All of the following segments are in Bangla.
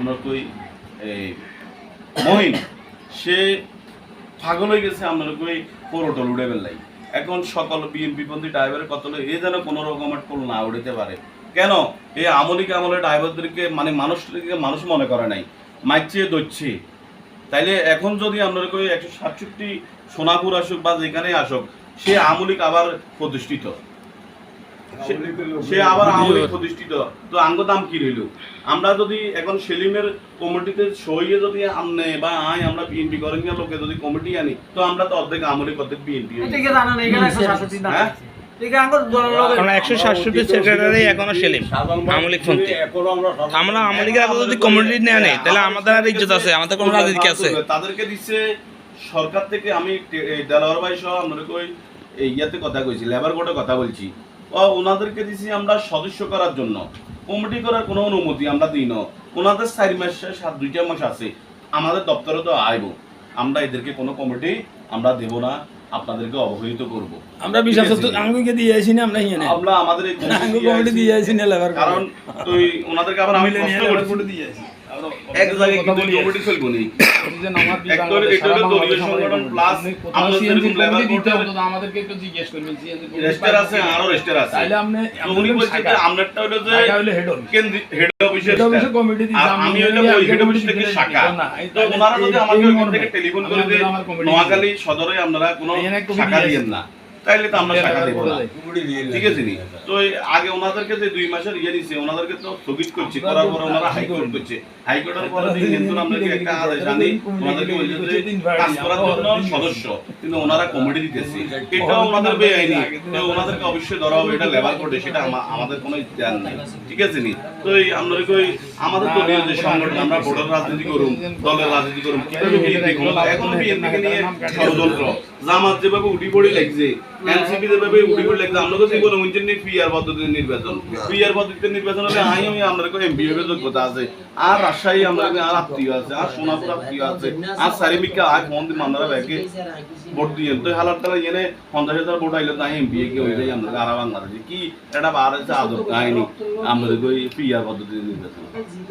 আমরা কই মহিন সে পাগল হয়ে গেছে আমরা কই পরোটল উড়ে বেলাই এখন সকল বিএনপি পন্থী ড্রাইভারের কত এ যেন কোনো রকমের টোল না উড়িতে পারে কেন এই আমলিক আমলের ড্রাইভারদেরকে মানে মানুষ মনে করে নাই মাইচ্ছে দচ্ছে তাইলে এখন যদি আপনার কই 167 সোনাপুর আসুক বা যেখানে আসুক সে আমলিক আবার প্রতিষ্ঠিত সে আবার আমলিক প্রতিষ্ঠিত তো আঙ্গ দাম কি রইল আমরা যদি এখন সেলিমের কমিটিতে সইয়ে যদি আমনে বা আমরা বিএনপি করেন লোকে যদি কমিটি আনি তো আমরা তো অর্ধেক আমলিক অর্ধেক বিএনপি তাদেরকে দিচ্ছে সরকার থেকে আমি দেলাওয়ার ভাই সহ আমরা কই ইয়াতে কথা কইছি লেবার কোর্টে কথা বলছি ওনাদেরকে দিছি আমরা সদস্য করার জন্য কমিটি করার কোনো অনুমতি আমরা দিই না ওনাদের 4 মাস 2 মাস আছে আমাদের দপ্তরে তো আইব আমরা এদেরকে কোনো কমিটি আমরা দেব না আপনাদেরকে অবহিত করব আমরা বিশ্বাস আঙ্গুকে দিয়ে আইছি না আমরা হিয়ানে আমরা আমাদের এই কমিটি দিয়ে আইছি না লেবার কারণ তুই ওনাদেরকে আবার আমি প্রশ্ন করে দিয়ে আইছি এক জায়গায় কিন্তু কমিটি চলবো নি একটা দলীয় সংগঠন প্লাস আমাদের লেবার কোর্টে আমাদেরকে একটু জিজ্ঞেস করবেন রেস্টার আছে আরো রেস্টার আছে তাইলে আপনি উনি বলছে যে আমনেরটা হলো যে হেড অফিসের কমিটি আমি হলো ওই হেড অফিস থেকে শাখা তো ওনারা যদি আমাকে ওইখান থেকে টেলিফোন করে যে নোয়াখালী সদরে আপনারা কোনো শাখা দিয়েন না তাইলে তো আমরা টাকা দেব না ঠিক আছে নি তো আগে ওনাদেরকে যে 2 মাসের ইয়ে দিছে ওনাদেরকে তো স্থগিত করছে করার পরে ওনারা হাইকোর্ট করছে হাইকোর্টের পরে দিন কিন্তু আমরা কি একটা আদেশ আনি ওনাদেরকে বলছে যে কাজ করার জন্য সদস্য কিন্তু ওনারা কমিটি দিতেছে এটাও ওনাদের বেআইনি তো ওনাদেরকে অবশ্যই ধরা হবে এটা লেবার কোর্টে সেটা আমাদের কোনো ধ্যান নাই ঠিক আছে নি তো এই আমরা কই আমাদের তো যে সংগঠন আমরা ভোটার রাজনীতি করুম দলের রাজনীতি করুম কিভাবে বিএনপি এখন বিএনপি কে নিয়ে ষড়যন্ত্র জামাত যেভাবে উঠি পড়ে লাগছে এনসিপি যেভাবে উঠি পড়ে লাগছে আমরা তো কোনো ইঞ্জিন পিআর পদ্ধতিতে নির্বাচন পিআর পদ্ধতিতে নির্বাচন হলে আমি আমরা কই এমপি হবে যোগ্যতা আছে আর রাজশাহী আমরা আর আত্মীয় আছে আর সোনাপুর আত্মীয় আছে আর সারিমিকা আর মন্দির মান্দারা ব্যাগে ভোট দিয়ে তো হালারটা এনে 50,000 ভোট আইলো তাই এমপি কে হয়ে যায় আমরা আর বাংলাদেশে কি এটা বার আছে আদব কাহিনী আমরা কই পিআর পদ্ধতিতে নির্বাচন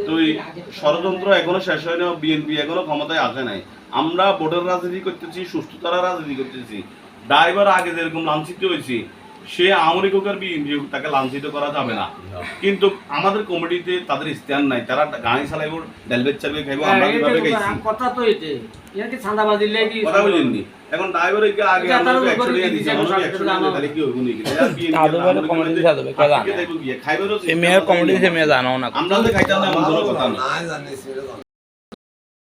তো এই ষড়যন্ত্র এখনো শেষ হয় না বিএনপি এখনো ক্ষমতায় আসে নাই আমরা ভোটের রাজনীতি করতেছি সুস্থতার রাজনীতি করতেছি ড্রাইভার আগে যেরকম লাঞ্ছিত হয়েছে সে আওয়ামী লীগের বিএনপি তাকে লাঞ্ছিত করা যাবে না কিন্তু আমাদের কমিটিতে তাদের স্ট্যান্ড নাই তারা গাড়ি চালাইব ডেলবেট চালিয়ে খাইব আমরা কিভাবে খাইছি কথা তো এতে এর কি চাঁদাবাজি লাগি কথা বলেননি এখন ড্রাইভারের কি আগে আমরা 100 টাকা দিছি আমরা 100 টাকা তাহলে কি হইব নাকি আদবের কমিটি যাবে কাজ খাইবারও এই মেয়র কমিটি সে মেয়ে জানাও না আমরা তো খাইতাম না মন কথা না